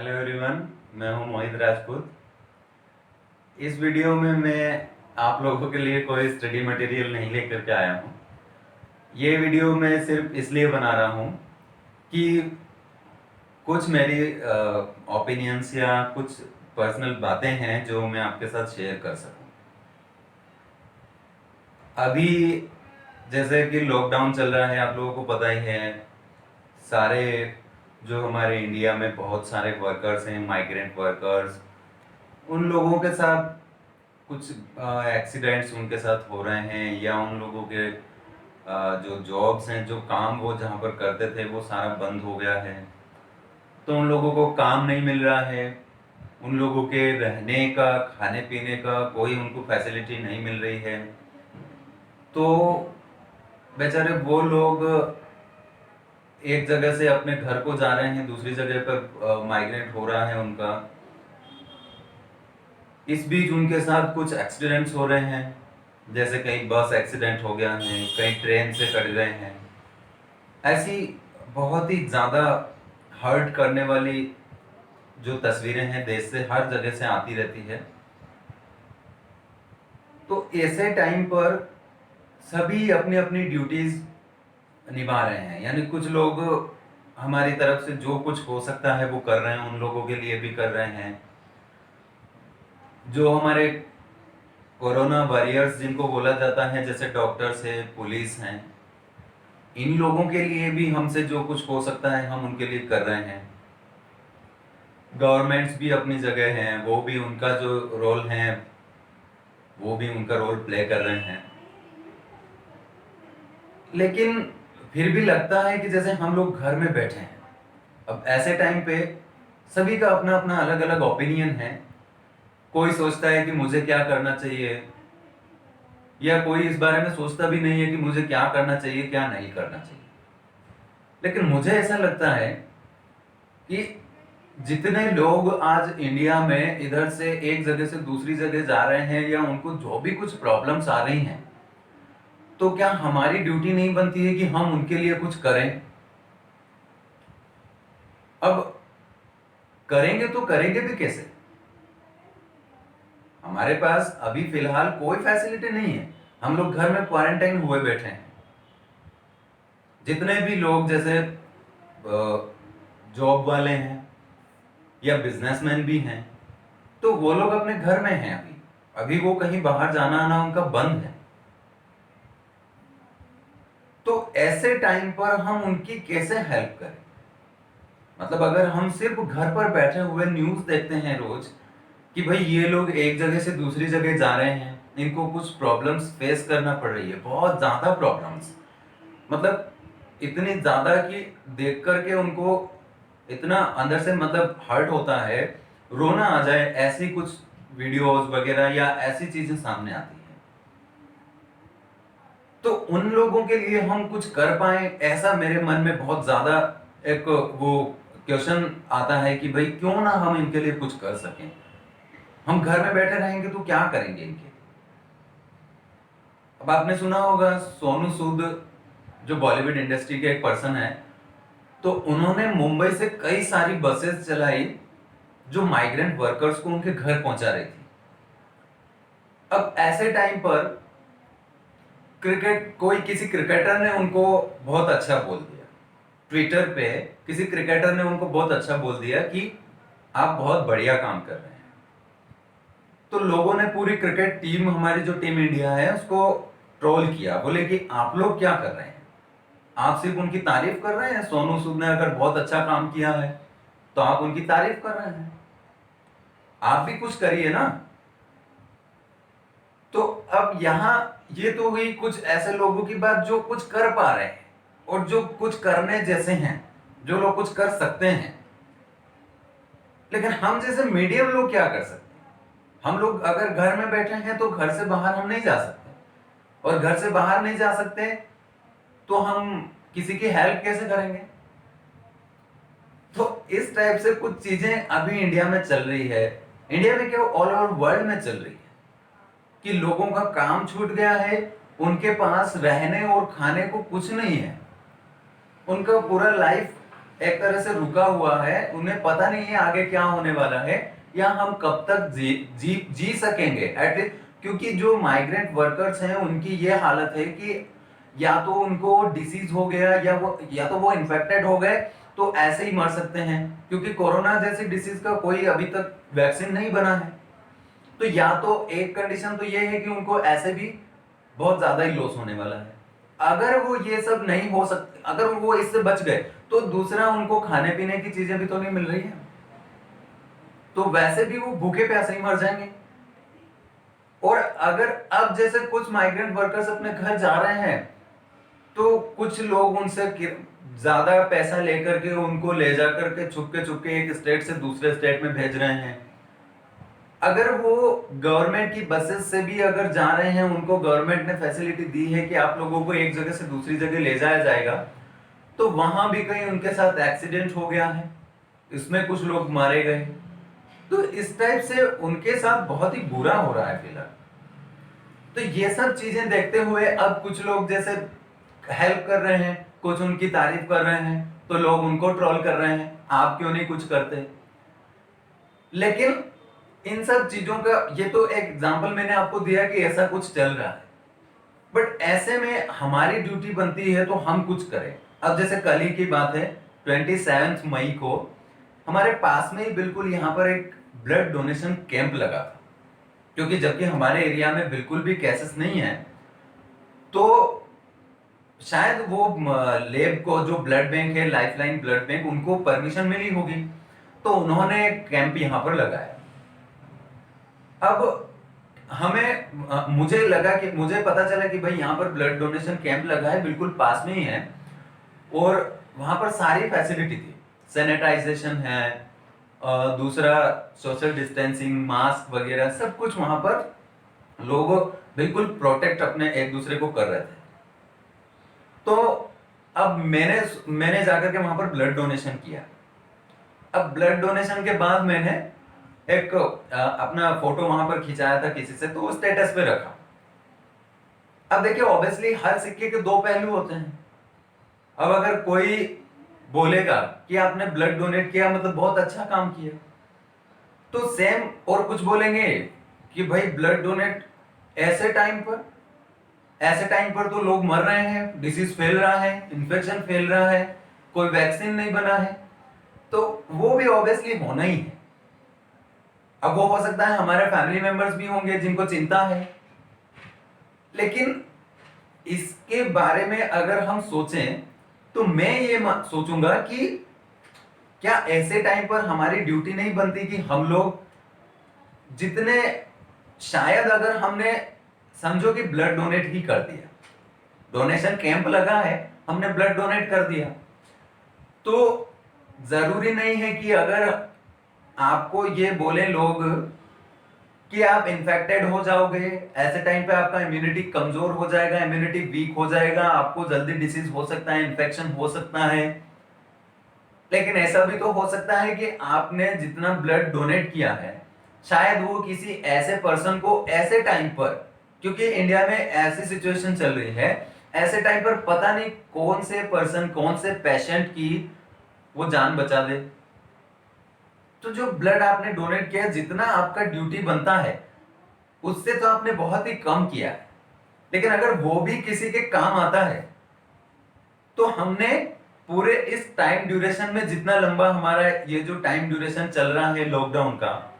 Hello everyone, मैं हूं मोहित राजपूत। इस वीडियो में मैं आप लोगों के लिए कोई स्टडी मटेरियल नहीं लेकर के आया हूं। ये वीडियो मैं सिर्फ इसलिए बना रहा हूं कि कुछ मेरी ओपिनियंस या कुछ पर्सनल बातें हैं जो मैं आपके साथ शेयर कर सकूं। अभी जैसे कि लॉकडाउन चल रहा है, आप लोगों को पता ही है। सारे जो हमारे इंडिया में बहुत सारे वर्कर्स हैं, माइग्रेंट वर्कर्स, उन लोगों के साथ कुछ एक्सीडेंट्स उनके साथ हो रहे हैं, या उन लोगों के जो जॉब्स हैं, जो काम वो जहाँ पर करते थे वो सारा बंद हो गया है। तो उन लोगों को काम नहीं मिल रहा है, उन लोगों के रहने का, खाने पीने का कोई उनको फैसिलिटी नहीं मिल रही है। तो बेचारे वो लोग एक जगह से अपने घर को जा रहे हैं, दूसरी जगह पर माइग्रेट हो रहा है उनका। इस बीच उनके साथ कुछ एक्सीडेंट्स हो रहे हैं, जैसे कहीं बस एक्सीडेंट हो गया है, कहीं ट्रेन से कट गए हैं। ऐसी बहुत ही ज़्यादा हर्ट करने वाली जो तस्वीरें हैं देश से हर जगह से आती रहती है। तो ऐसे टाइम पर सभी अपनी अपनी ड्यूटीज निभा रहे हैं, यानी कुछ लोग हमारी तरफ से जो कुछ हो सकता है वो कर रहे हैं, उन लोगों के लिए भी कर रहे हैं। जो हमारे कोरोना वॉरियर्स जिनको बोला जाता है, जैसे डॉक्टर्स है, पुलिस हैं, इन लोगों के लिए भी हमसे जो कुछ हो सकता है हम उनके लिए कर रहे हैं। गवर्नमेंट्स भी अपनी जगह हैं, वो भी उनका जो रोल है वो भी उनका रोल प्ले कर रहे हैं। लेकिन फिर भी लगता है कि जैसे हम लोग घर में बैठे हैं। अब ऐसे टाइम पे सभी का अपना अपना अलग अलग ओपिनियन है। कोई सोचता है कि मुझे क्या करना चाहिए, या कोई इस बारे में सोचता भी नहीं है कि मुझे क्या करना चाहिए, क्या नहीं करना चाहिए। लेकिन मुझे ऐसा लगता है कि जितने लोग आज इंडिया में इधर से एक जगह से दूसरी जगह जा रहे हैं, या उनको जो भी कुछ प्रॉब्लम्स आ रही हैं, तो क्या हमारी ड्यूटी नहीं बनती है कि हम उनके लिए कुछ करें? अब करेंगे तो करेंगे भी कैसे? हमारे पास अभी फिलहाल कोई फैसिलिटी नहीं है, हम लोग घर में क्वारंटाइन हुए बैठे हैं। जितने भी लोग जैसे जॉब वाले हैं या बिजनेसमैन भी हैं, तो वो लोग अपने घर में हैं। अभी अभी वो कहीं बाहर जाना आना उनका बंद है। तो ऐसे टाइम पर हम उनकी कैसे हेल्प करें? मतलब अगर हम सिर्फ घर पर बैठे हुए न्यूज देखते हैं रोज कि भाई ये लोग एक जगह से दूसरी जगह जा रहे हैं, इनको कुछ प्रॉब्लम्स फेस करना पड़ रही है, बहुत ज्यादा प्रॉब्लम्स, मतलब इतनी ज्यादा कि देख करके उनको इतना अंदर से मतलब हर्ट होता है, रोना आ जाए, ऐसी कुछ वीडियोस वगैरह या ऐसी चीजें सामने आती हैं। तो उन लोगों के लिए हम कुछ कर पाए, ऐसा मेरे मन में बहुत ज्यादा एक वो क्वेश्चन आता है कि भाई क्यों ना हम इनके लिए कुछ कर सकें। हम घर में बैठे रहेंगे तो क्या करेंगे इनके? अब आपने सुना होगा सोनू सूद, जो बॉलीवुड इंडस्ट्री के एक पर्सन है, तो उन्होंने मुंबई से कई सारी बसेस चलाई जो माइग्रेंट वर्कर्स को उनके घर पहुंचा रही थी। अब ऐसे टाइम पर किसी क्रिकेटर ने उनको बहुत अच्छा बोल दिया, ट्विटर पे किसी क्रिकेटर ने उनको बहुत अच्छा बोल दिया कि आप बहुत बढ़िया काम कर रहे हैं। तो लोगों ने पूरी क्रिकेट टीम, हमारी जो टीम इंडिया है, उसको ट्रोल किया, बोले कि आप लोग क्या कर रहे हैं, आप सिर्फ उनकी तारीफ कर रहे हैं। सोनू सूद ने अगर बहुत अच्छा काम किया है तो आप उनकी तारीफ कर रहे हैं, आप भी कुछ करिए ना। तो अब यहां ये तो हुई कुछ ऐसे लोगों की बात जो कुछ कर पा रहे हैं और जो कुछ करने जैसे हैं, जो लोग कुछ कर सकते हैं। लेकिन हम जैसे मीडियम लोग क्या कर सकते हैं? हम लोग अगर घर में बैठे हैं तो घर से बाहर हम नहीं जा सकते, और घर से बाहर नहीं जा सकते तो हम किसी की हेल्प कैसे करेंगे? तो इस टाइप से कुछ चीजें अभी इंडिया में चल रही है। इंडिया में क्या, ऑल ओवर वर्ल्ड में चल रही है कि लोगों का काम छूट गया है, उनके पास रहने और खाने को कुछ नहीं है, उनका पूरा लाइफ एक तरह से रुका हुआ है, उन्हें पता नहीं है आगे क्या होने वाला है या हम कब तक जी सकेंगे एटलीस्ट। क्योंकि जो माइग्रेंट वर्कर्स हैं उनकी ये हालत है कि या तो उनको डिसीज हो गया या तो वो इन्फेक्टेड हो गए तो ऐसे ही मर सकते हैं, क्योंकि कोरोना जैसी डिसीज का कोई अभी तक वैक्सीन नहीं बना है। तो या तो एक कंडीशन तो ये है कि उनको ऐसे भी बहुत ज्यादा ही लॉस होने वाला है। अगर वो ये सब नहीं हो सकते, अगर वो इससे बच गए तो दूसरा उनको खाने पीने की चीजें भी तो नहीं मिल रही है, तो वैसे भी वो भूखे प्यासे ही मर जाएंगे। और अगर अब जैसे कुछ माइग्रेंट वर्कर्स अपने घर जा रहे हैं तो कुछ लोग उनसे ज्यादा पैसा लेकर के उनको ले जाकर के छुपके एक स्टेट से दूसरे स्टेट में भेज रहे हैं। अगर वो गवर्नमेंट की बसेस से भी अगर जा रहे हैं, उनको गवर्नमेंट ने फैसिलिटी दी है कि आप लोगों को एक जगह से दूसरी जगह ले जाया जाएगा, तो वहां भी कहीं उनके साथ एक्सीडेंट हो गया है, इसमें कुछ लोग मारे गए, तो इस टाइप से उनके साथ बहुत ही बुरा हो रहा है फिलहाल। तो ये सब चीजें देखते हुए अब कुछ लोग जैसे हेल्प कर रहे हैं, कुछ उनकी तारीफ कर रहे हैं, तो लोग उनको ट्रोल कर रहे हैं, आप क्यों नहीं कुछ करते। लेकिन इन सब चीजों का ये तो एक एग्जांपल मैंने आपको दिया कि ऐसा कुछ चल रहा है, बट ऐसे में हमारी ड्यूटी बनती है तो हम कुछ करें। अब जैसे कल ही की बात है, 27 मई को हमारे पास में ही बिल्कुल यहाँ पर एक ब्लड डोनेशन कैंप लगा था, क्योंकि जबकि हमारे एरिया में बिल्कुल भी केसेस नहीं है, तो शायद वो लेब को जो ब्लड बैंक है, लाइफलाइन ब्लड बैंक, उनको परमिशन मिली होगी, तो उन्होंने कैंप यहाँ पर लगाया। अब मुझे लगा कि मुझे पता चला कि भाई यहाँ पर ब्लड डोनेशन कैंप लगा है, बिल्कुल पास में ही है, और वहां पर सारी फैसिलिटी थी, सैनिटाइजेशन है, दूसरा सोशल डिस्टेंसिंग, मास्क वगैरह सब कुछ वहां पर लोग बिल्कुल प्रोटेक्ट अपने एक दूसरे को कर रहे थे। तो अब मैंने जाकर के वहां पर ब्लड डोनेशन किया। अब ब्लड डोनेशन के बाद मैंने एक अपना फोटो वहां पर खिंचाया था किसी से, तो स्टेटस पे रखा। अब देखिए ऑब्वियसली हर सिक्के के दो पहलू होते हैं। अब अगर कोई बोलेगा कि आपने ब्लड डोनेट किया मतलब बहुत अच्छा काम किया, तो सेम और कुछ बोलेंगे कि भाई ब्लड डोनेट ऐसे टाइम पर तो लोग मर रहे हैं, डिसीज फैल रहा है, इन्फेक्शन फैल रहा है, कोई वैक्सीन नहीं बना है, तो वो भी ऑब्वियसली होना ही है। अब वो हो सकता है हमारे फैमिली मेंबर्स भी होंगे जिनको चिंता है, लेकिन इसके बारे में अगर हम सोचें तो मैं ये सोचूंगा कि क्या ऐसे टाइम पर हमारी ड्यूटी नहीं बनती कि हम लोग जितने, शायद अगर हमने समझो कि ब्लड डोनेट ही कर दिया, डोनेशन कैंप लगा है, हमने ब्लड डोनेट कर दिया, तो जरूरी नहीं है कि अगर आपको ये बोले लोग कि आप इन्फेक्टेड हो जाओगे, ऐसे टाइम पे आपका इम्यूनिटी कमजोर हो जाएगा, इम्यूनिटी वीक हो जाएगा, आपको जल्दी डिसीज हो सकता है, इन्फेक्शन हो सकता है। लेकिन ऐसा भी तो हो सकता है कि आपने जितना ब्लड डोनेट किया है, शायद वो किसी ऐसे पर्सन को ऐसे टाइम पर, क्योंकि इंडिया में ऐसी सिचुएशन चल रही है, ऐसे टाइम पर पता नहीं कौन से पर्सन, कौन से पेशेंट की वो जान बचा दे। तो जो ब्लड आपने डोनेट किया, जितना आपका ड्यूटी बनता है उससे तो आपने बहुत ही कम किया है, लेकिन अगर वो भी किसी के काम आता है तो हमने पूरे इस टाइम ड्यूरेशन में, जितना लंबा हमारा ये जो टाइम ड्यूरेशन चल रहा है लॉकडाउन का,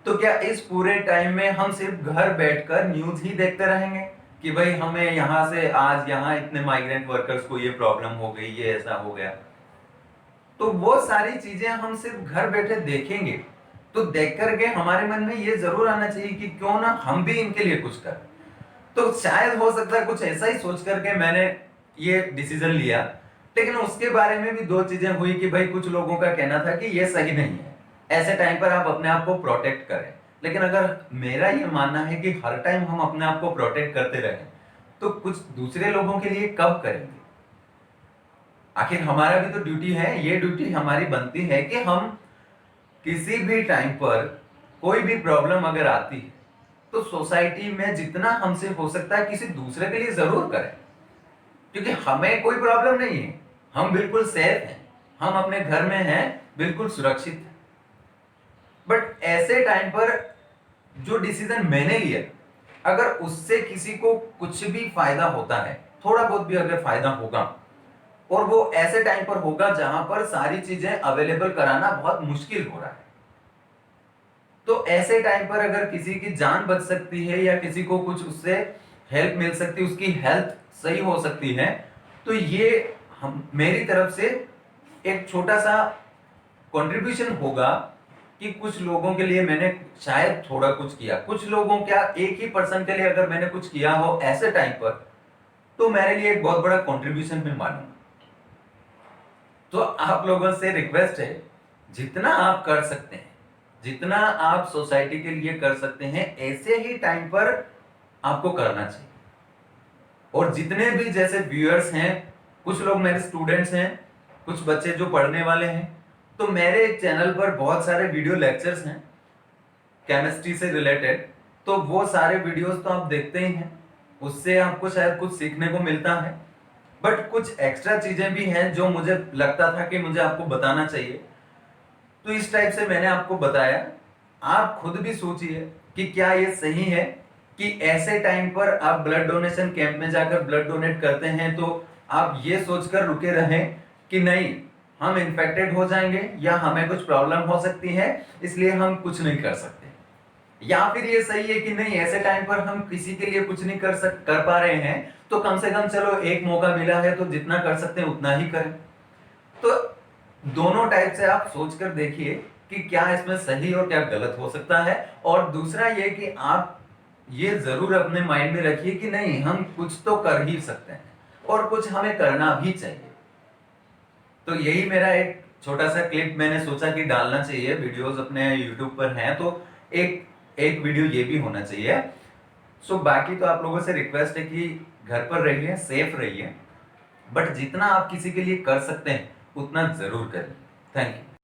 तो क्या इस पूरे टाइम में हम सिर्फ घर बैठकर न्यूज ही देखते रहेंगे कि भाई हमें यहां से आज यहां इतने माइग्रेंट वर्कर्स को ये प्रॉब्लम हो गई, ये ऐसा हो गया, तो वो सारी चीजें हम सिर्फ घर बैठे देखेंगे तो देख करके हमारे मन में ये जरूर आना चाहिए कि क्यों ना हम भी इनके लिए कुछ करें। तो शायद हो सकता है कुछ ऐसा ही सोच करके मैंने ये डिसीजन लिया, लेकिन उसके बारे में भी दो चीजें हुई कि भाई कुछ लोगों का कहना था कि ये सही नहीं है, ऐसे टाइम पर आप अपने आप को प्रोटेक्ट करें। लेकिन अगर मेरा ये मानना है कि हर टाइम हम अपने आप को प्रोटेक्ट करते रहें तो कुछ दूसरे लोगों के लिए कब करेंगे। आखिर हमारा भी तो ड्यूटी है, ये ड्यूटी हमारी बनती है कि हम किसी भी टाइम पर कोई भी प्रॉब्लम अगर आती है तो सोसाइटी में जितना हमसे हो सकता है किसी दूसरे के लिए जरूर करें, क्योंकि हमें कोई प्रॉब्लम नहीं है, हम बिल्कुल सेफ हैं। हम अपने घर में हैं, बिल्कुल सुरक्षित हैं। बट ऐसे टाइम पर जो डिसीजन मैंने लिया, अगर उससे किसी को कुछ भी फायदा होता है, थोड़ा बहुत भी अगर फायदा होगा, और वो ऐसे टाइम पर होगा जहां पर सारी चीजें अवेलेबल कराना बहुत मुश्किल हो रहा है, तो ऐसे टाइम पर अगर किसी की जान बच सकती है या किसी को कुछ उससे हेल्प मिल सकती है, उसकी हेल्थ सही हो सकती है, तो ये हम मेरी तरफ से एक छोटा सा कंट्रीब्यूशन होगा कि कुछ लोगों के लिए मैंने शायद थोड़ा कुछ किया। कुछ लोगों, क्या एक ही पर्सन के लिए अगर मैंने कुछ किया हो ऐसे टाइम पर, तो मेरे लिए एक बहुत बड़ा कंट्रीब्यूशन मैं मानूंगा। तो आप लोगों से रिक्वेस्ट है, जितना आप कर सकते हैं, जितना आप सोसाइटी के लिए कर सकते हैं, ऐसे ही टाइम पर आपको करना चाहिए। और जितने भी जैसे व्यूअर्स हैं, कुछ लोग मेरे स्टूडेंट्स हैं, कुछ बच्चे जो पढ़ने वाले हैं, तो मेरे चैनल पर बहुत सारे वीडियो लेक्चर्स हैं केमिस्ट्री से रिलेटेड, तो वो सारे वीडियोस तो आप देखते ही हैं, उससे आपको शायद कुछ सीखने को मिलता है। बट कुछ एक्स्ट्रा चीजें भी हैं जो मुझे लगता था कि मुझे आपको बताना चाहिए, तो इस टाइप से मैंने आपको बताया। आप खुद भी सोचिए कि क्या ये सही है कि ऐसे टाइम पर आप ब्लड डोनेशन कैंप में जाकर ब्लड डोनेट करते हैं, तो आप ये सोचकर रुके रहें कि नहीं, हम इन्फेक्टेड हो जाएंगे या हमें कुछ प्रॉब्लम हो सकती है, इसलिए हम कुछ नहीं कर सकते। या फिर ये सही है कि नहीं, ऐसे टाइम पर हम किसी के लिए कुछ नहीं कर पा रहे हैं, तो कम से कम चलो एक मौका मिला है तो जितना कर सकते हैं उतना ही करें। तो दोनों टाइप से आप सोचकर देखिए कि क्या इसमें सही और क्या गलत हो सकता है। और दूसरा ये कि आप ये जरूर अपने माइंड में रखिए कि नहीं, हम कुछ तो कर ही सकते हैं और कुछ हमें करना भी चाहिए। तो यही मेरा एक छोटा सा क्लिप मैंने सोचा कि डालना चाहिए। वीडियोस अपने यूट्यूब पर हैं, तो एक एक वीडियो ये भी होना चाहिए। सो बाकी तो आप लोगों से रिक्वेस्ट है कि घर पर रहिए, सेफ रहिए, बट जितना आप किसी के लिए कर सकते हैं उतना जरूर करिए। Thank you.